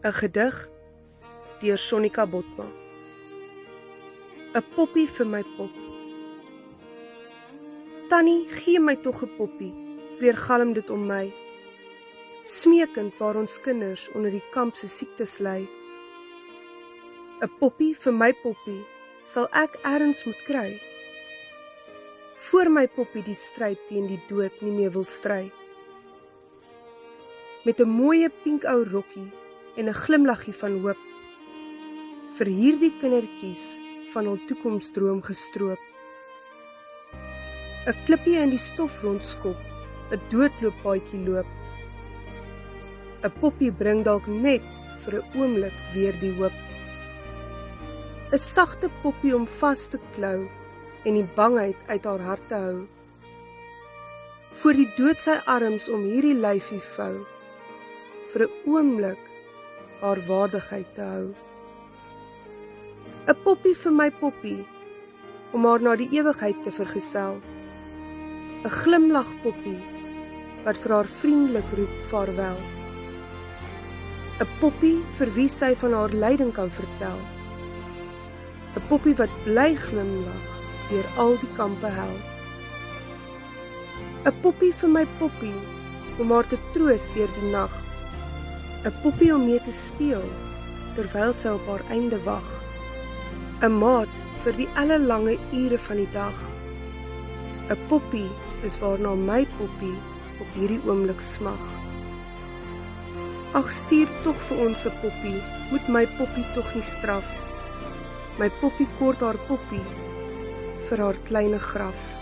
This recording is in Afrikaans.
'n gedig deur Sonika Botma. 'n poppie vir my pop. Tannie, gee my tog 'n poppie, weergalm dit om my, smeekend waar ons kinders onder die kamp se siektes ly. 'n poppie vir my poppie, sal ek erns moet kry, voor my poppie die stryd teen die dood nie meer wil stry. Met 'n mooie pink ou rokkie en 'n glimlaggie van hoop, vir hierdie kindertjies van hul toekomsdroom gestroop. 'n klippie in die stof rondskop, 'n doodlooppaadjie loop. 'n poppie bring dalk net vir 'n oomblik weer die hoop. 'n sagte poppie om vas te klou en die bangheid uit haar hart te hou. Voor die dood sy arms om hierdie lyfie vou, vir 'n oomblik haar waardigheid te hou. 'n poppie vir my poppie, om haar na die ewigheid te vergesel. 'n glimlag poppie, wat vir haar vriendelik roep vaarwel. 'n poppie vir wie sy van haar lyding kan vertel. 'n poppie wat bly glimlag deur al die kampe hel. 'n poppie vir my poppie, om haar te troos deur die nag. 'n poppie om mee te speel, terwyl sy op haar einde wag. 'n maat vir die ellelange ure van die dag. 'n poppie is waarna my poppie op hierdie oomblik smag. Ag, stuur tog vir ons 'n poppie, moet my poppie tog nie straf. My poppie kort haar poppie vir haar kleine graf.